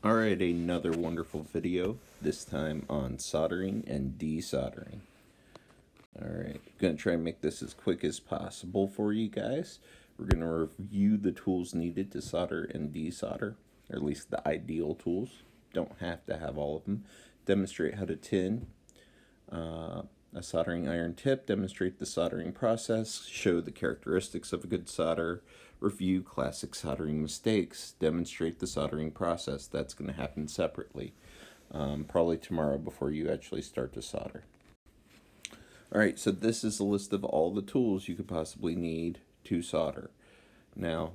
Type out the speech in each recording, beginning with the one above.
Alright, another wonderful video, this time on soldering and desoldering. Alright, I'm going to try and make this as quick as possible for you guys. We're going to review the tools needed to solder and desolder, or at least the ideal tools. Don't have to have all of them. Demonstrate how to tin a soldering iron tip, demonstrate the soldering process, show the characteristics of a good solder, review classic soldering mistakes, demonstrate the soldering process. That's going to happen separately, probably tomorrow before you actually start to solder. Alright, so this is a list of all the tools you could possibly need to solder. Now,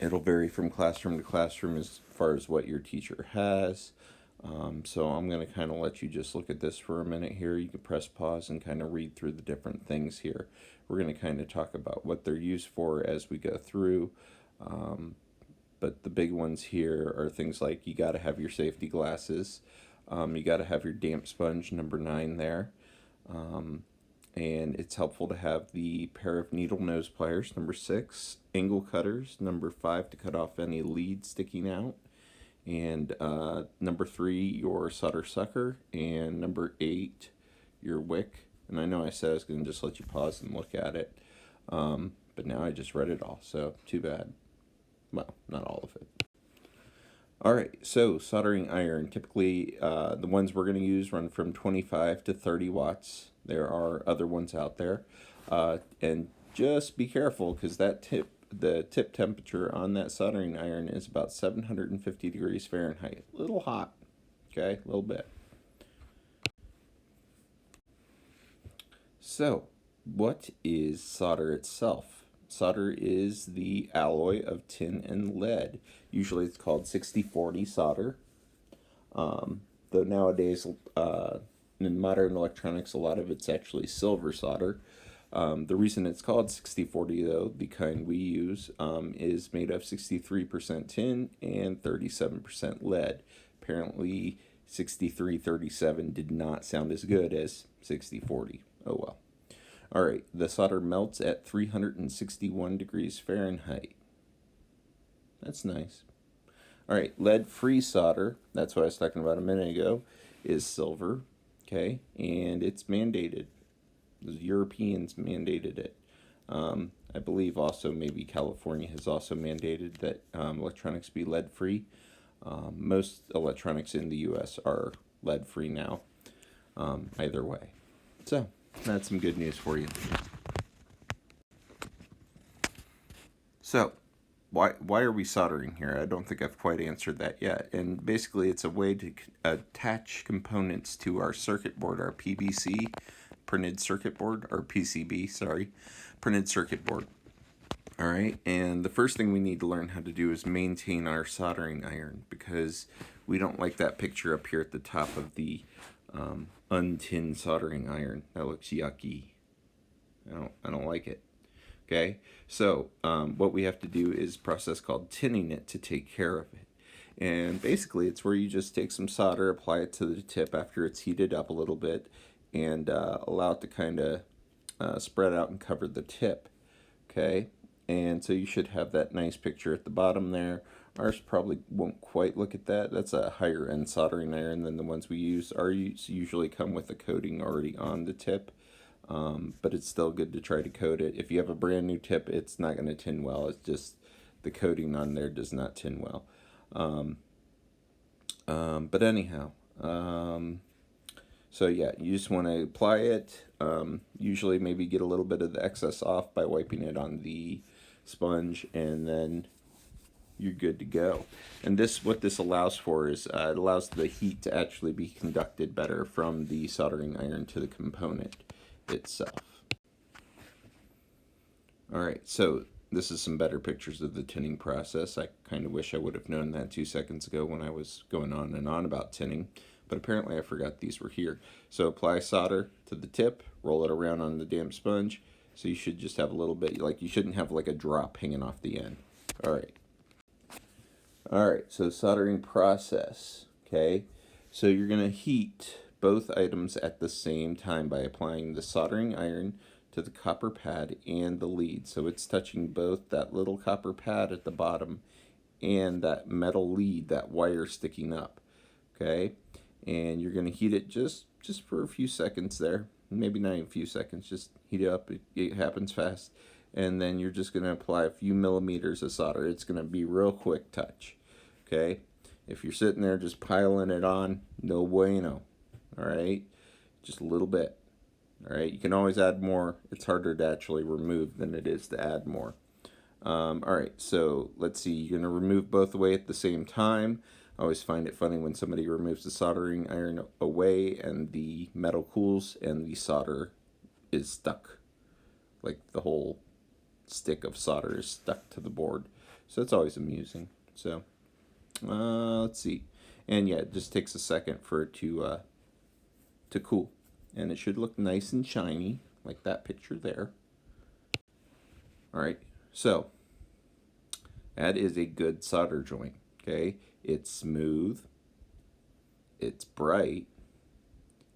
it'll vary from classroom to classroom as far as what your teacher has. So I'm going to kind of let you just look at this for a minute here. You can press pause and kind of read through the different things here. We're going to kind of talk about what they're used for as we go through. But the big ones here are things like you got to have your safety glasses. You got to have your damp sponge, number 9 there. And it's helpful to have the pair of needle nose pliers, number 6, angle cutters, number 5, to cut off any lead sticking out, and number 3, your solder sucker, and number 8, your wick. And I know I said I was going to just let you pause and look at it, but now I just read it all, so too bad. Well, not all of it. Alright, so soldering iron, typically the ones we're going to use run from 25 to 30 watts. There are other ones out there, and just be careful because the tip temperature on that soldering iron is about 750 degrees Fahrenheit. A little hot, okay, a little bit. So, what is solder itself? Solder is the alloy of tin and lead. Usually it's called 60-40 solder. Though nowadays, in modern electronics, a lot of it's actually silver solder. The reason it's called 60-40, though, the kind we use, is made of 63% tin and 37% lead. Apparently, 63-37 did not sound as good as 60-40. Oh well. Alright, the solder melts at 361 degrees Fahrenheit. That's nice. Alright, lead-free solder, that's what I was talking about a minute ago, is silver, okay, and it's mandated. The Europeans mandated it. I believe also maybe California has also mandated that electronics be lead-free. Most electronics in the U.S. are lead-free now, either way. So, that's some good news for you. So, why are we soldering here? I don't think I've quite answered that yet. And basically, it's a way to attach components to our circuit board, our PBC, printed circuit board, or PCB, sorry, printed circuit board. All right, and the first thing we need to learn how to do is maintain our soldering iron, because we don't like that picture up here at the top of the untinned soldering iron. That looks yucky. I don't like it. Okay, so what we have to do is a process called tinning it to take care of it. And basically it's where you just take some solder, apply it to the tip after it's heated up a little bit, and allow it to kind of spread out and cover the tip. Okay, and so you should have that nice picture at the bottom there. Ours probably won't quite look at that. That's a higher end soldering iron than the ones we use. Ours usually come with a coating already on the tip, but it's still good to try to coat it. If you have a brand new tip, it's not going to tin well. It's just the coating on there does not tin well. But anyhow, so yeah, you just want to apply it. Usually maybe get a little bit of the excess off by wiping it on the sponge, and then you're good to go. And what this allows for is it allows the heat to actually be conducted better from the soldering iron to the component itself. Alright, so this is some better pictures of the tinning process. I kind of wish I would have known that 2 seconds ago when I was going on and on about tinning, but apparently I forgot these were here. So apply solder to the tip, roll it around on the damp sponge, so you should just have a little bit, like you shouldn't have like a drop hanging off the end. Alright, so soldering process, okay? So you're going to heat both items at the same time by applying the soldering iron to the copper pad and the lead. So it's touching both that little copper pad at the bottom and that metal lead, that wire sticking up. Okay, and you're going to heat it just for a few seconds there, maybe not even a few seconds, just heat it up. It happens fast. And then you're just going to apply a few millimeters of solder. It's going to be real quick touch. Okay, if you're sitting there just piling it on, no bueno. All right, just a little bit. All right, you can always add more. It's harder to actually remove than it is to add more. All right, so let's see. You're going to remove both away at the same time. I always find it funny when somebody removes the soldering iron away and the metal cools and the solder is stuck. Like the whole stick of solder is stuck to the board. So it's always amusing. So let's see. And yeah, it just takes a second for it to cool. And it should look nice and shiny, like that picture there. All right, so that is a good solder joint, okay? It's smooth, it's bright,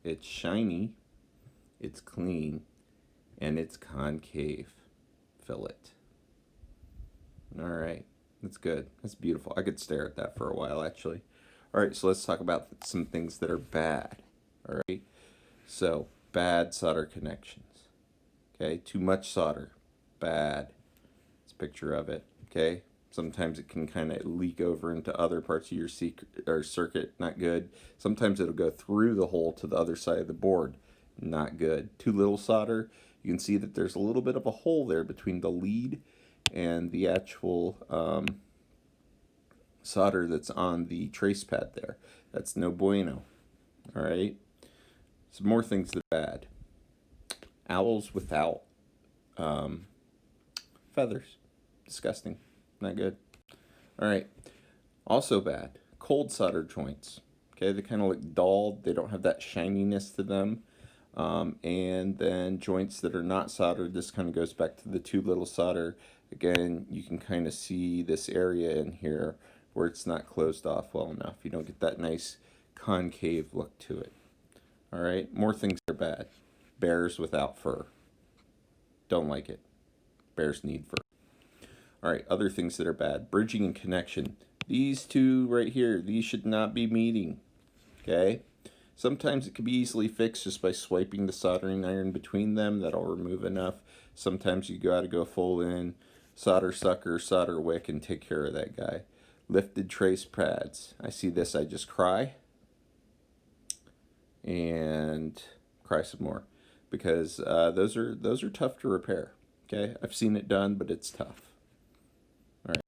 it's shiny, it's clean, and it's concave fillet. All right, that's good. That's beautiful. I could stare at that for a while, actually. All right, so let's talk about some things that are bad. All right, so bad solder connections. Okay, too much solder, bad. It's a picture of it. Okay, sometimes it can kind of leak over into other parts of your circuit, not good. Sometimes it'll go through the hole to the other side of the board, not good. Too little solder, you can see that there's a little bit of a hole there between the lead and the actual solder that's on the trace pad there. That's no bueno. All right, some more things that are bad. Owls without feathers, disgusting, not good. All right, also bad, cold solder joints. Okay, they kind of look dull, they don't have that shininess to them. And then joints that are not soldered, this kind of goes back to the too little solder. Again, you can kind of see this area in here where it's not closed off well enough. You don't get that nice concave look to it. All right, more things are bad. Bears without fur. Don't like it. Bears need fur. All right, other things that are bad. Bridging and connection. These two right here, these should not be meeting. Okay? Sometimes it can be easily fixed just by swiping the soldering iron between them. That'll remove enough. Sometimes you gotta go full in, solder sucker, solder wick, and take care of that guy. Lifted trace pads. I see this, I just cry. And cry some more. Because those are tough to repair. Okay? I've seen it done, but it's tough. All right.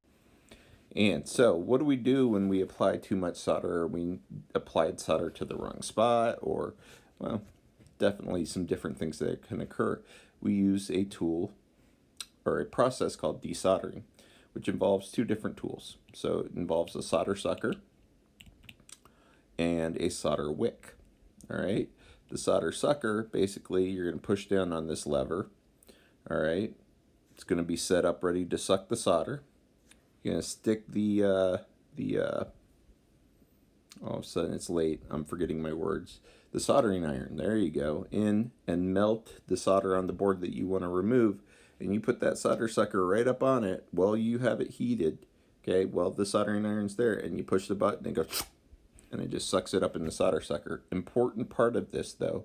And so, what do we do when we apply too much solder, or we applied solder to the wrong spot, or, well, definitely some different things that can occur. We use a tool or a process called desoldering, which involves two different tools. So it involves a solder sucker and a solder wick. All right. The solder sucker, basically, you're going to push down on this lever. All right. It's going to be set up ready to suck the solder. You're going to stick all of a sudden it's late, I'm forgetting my words. The soldering iron, there you go, in and melt the solder on the board that you want to remove, and you put that solder sucker right up on it while you have it heated, okay, while the soldering iron's there, and you push the button and go, and it just sucks it up in the solder sucker. Important part of this, though,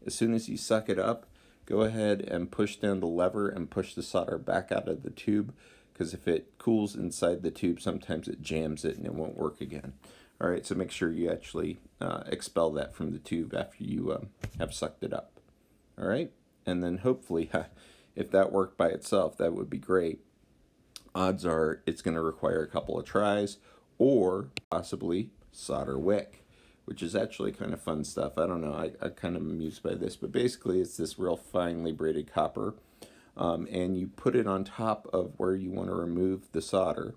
as soon as you suck it up, go ahead and push down the lever and push the solder back out of the tube, because if it cools inside the tube, sometimes it jams it and it won't work again. All right, so make sure you actually expel that from the tube after you have sucked it up. All right, and then hopefully, if that worked by itself, that would be great. Odds are it's going to require a couple of tries, or possibly solder wick, which is actually kind of fun stuff. I don't know, I kind of amused by this, but basically it's this real finely braided copper, and you put it on top of where you want to remove the solder.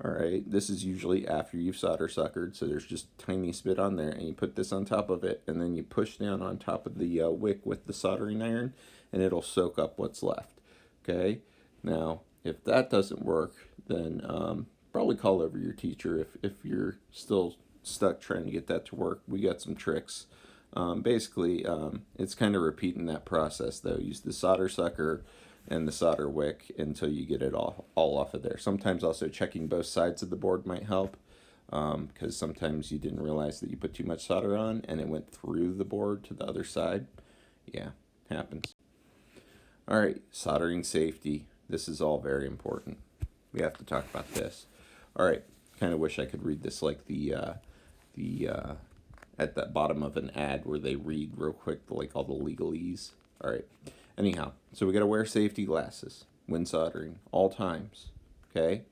All right, this is usually after you've solder suckered, so there's just tiny spit on there, and you put this on top of it, and then you push down on top of the wick with the soldering iron, and it'll soak up what's left. Okay, now if that doesn't work, then probably call over your teacher if you're still stuck trying to get that to work. We got some tricks. Basically, it's kind of repeating that process, though. Use the solder sucker, and the solder wick until you get it all off of there. Sometimes also checking both sides of the board might help, because sometimes you didn't realize that you put too much solder on and it went through the board to the other side. Yeah, happens. All right, soldering safety. This is all very important. We have to talk about this. All right, kind of wish I could read this like the at the bottom of an ad where they read real quick like all the legalese. All right. Anyhow, so we got to wear safety glasses when soldering all times. Okay,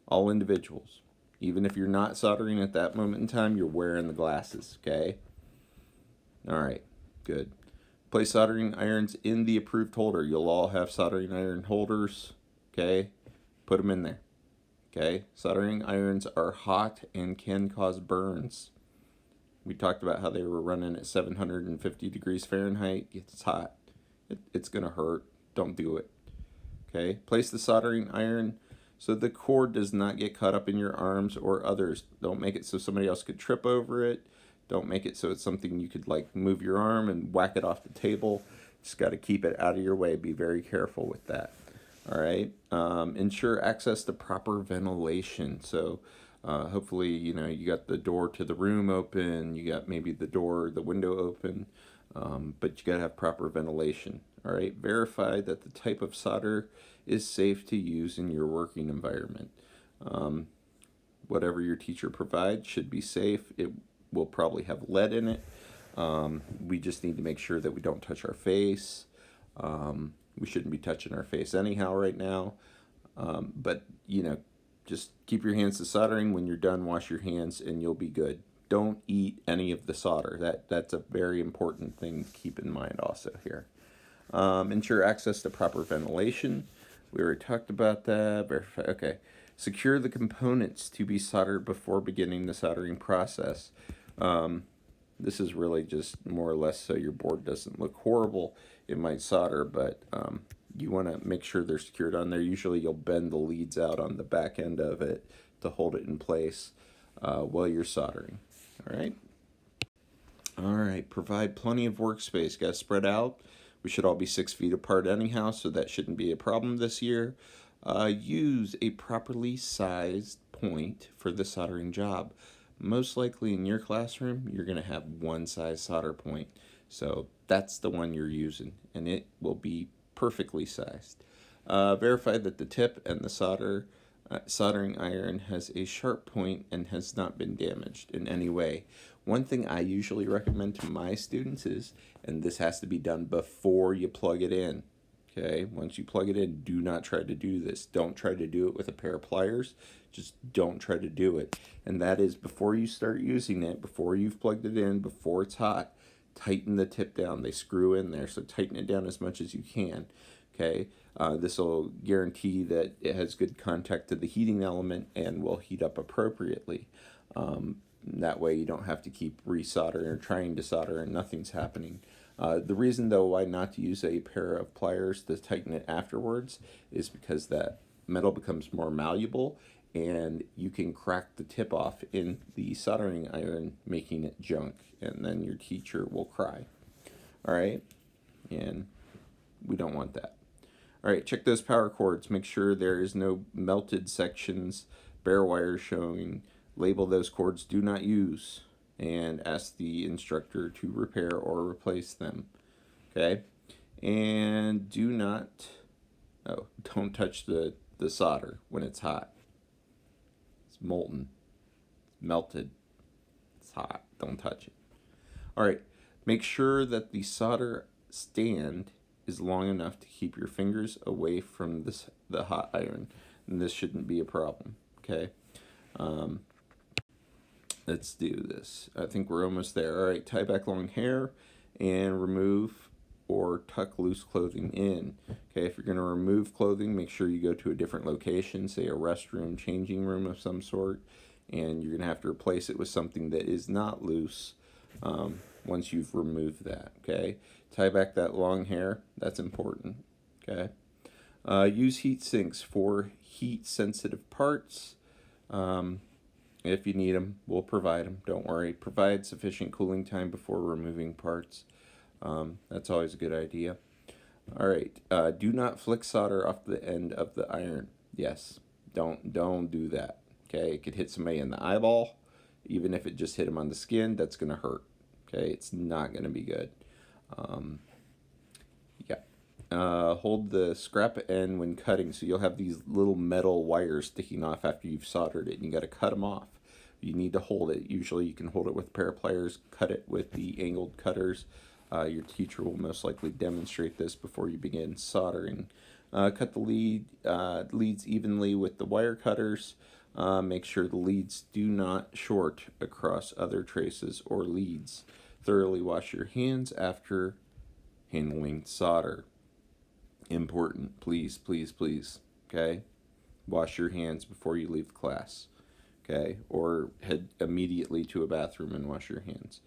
all individuals. Even if you're not soldering at that moment in time, you're wearing the glasses. Okay. All right. Good. Place soldering irons in the approved holder. You'll all have soldering iron holders. Okay. Put them in there. Okay. Soldering irons are hot and can cause burns. We talked about how they were running at 750 degrees Fahrenheit. It's hot. It's going to hurt. Don't do it. Okay. Place the soldering iron so the cord does not get caught up in your arms or others. Don't make it so somebody else could trip over it. Don't make it so it's something you could like move your arm and whack it off the table. Just got to keep it out of your way. Be very careful with that. All right. Ensure access to proper ventilation. So hopefully, you got the door to the room open. You got maybe the window open. But you got to have proper ventilation. All right. Verify that the type of solder is safe to use in your working environment. Whatever your teacher provides should be safe. It will probably have lead in it. We just need to make sure that we don't touch our face. We shouldn't be touching our face anyhow right now. But, just keep your hands to soldering. When you're done, wash your hands and you'll be good. Don't eat any of the solder. That's a very important thing to keep in mind also here. Ensure access to proper ventilation. We already talked about that. Verify. Okay. Secure the components to be soldered before beginning the soldering process. This is really just more or less so your board doesn't look horrible. It might solder, but you want to make sure they're secured on there. Usually you'll bend the leads out on the back end of it to hold it in place while you're soldering. All right. All right. Provide plenty of workspace. Got to spread out. We should all be 6 feet apart anyhow, so that shouldn't be a problem this year. Use a properly sized point for the soldering job. Most likely in your classroom, you're going to have one size solder point. So that's the one you're using, and it will be perfectly sized. Verify that the tip and the soldering iron has a sharp point and has not been damaged in any way. One thing I usually recommend to my students is, and this has to be done before you plug it in. Okay, once you plug it in, do not try to do this. Don't try to do it with a pair of pliers. Just don't try to do it. And that is before you start using it, before you've plugged it in, before it's hot, tighten the tip down. They screw in there, so tighten it down as much as you can. Okay, this will guarantee that it has good contact to the heating element and will heat up appropriately. That way you don't have to keep resoldering or trying to solder and nothing's happening. The reason, though, why not to use a pair of pliers to tighten it afterwards is because that metal becomes more malleable and you can crack the tip off in the soldering iron, making it junk, and then your teacher will cry. All right? And we don't want that. All right, check those power cords. Make sure there is no melted sections, bare wires showing. Label those cords do not use, and ask the instructor to repair or replace them. Okay? And don't touch the solder when it's hot. It's molten. It's melted. It's hot. Don't touch it. All right. Make sure that the solder stand is long enough to keep your fingers away from the hot iron. And this shouldn't be a problem. Okay? Let's do this. I think we're almost there. All right, tie back long hair and remove or tuck loose clothing in. Okay, if you're going to remove clothing, make sure you go to a different location, say a restroom, changing room of some sort, and you're going to have to replace it with something that is not loose once you've removed that. Okay, tie back that long hair. That's important. Okay, use heat sinks for heat-sensitive parts. If you need them, we'll provide them. Don't worry. Provide sufficient cooling time before removing parts. That's always a good idea. All right. Do not flick solder off the end of the iron. Yes. Don't do that. Okay. It could hit somebody in the eyeball. Even if it just hit them on the skin, that's gonna hurt. Okay. It's not gonna be good. Um, yeah. Hold the scrap end when cutting, so you'll have these little metal wires sticking off after you've soldered it, and you got to cut them off. You need to hold it. Usually, you can hold it with a pair of pliers, cut it with the angled cutters. Your teacher will most likely demonstrate this before you begin soldering. Cut the leads evenly with the wire cutters. Make sure the leads do not short across other traces or leads. Thoroughly wash your hands after handling solder. Important. Please, please, please. Okay? Wash your hands before you leave class. Okay? Or head immediately to a bathroom and wash your hands.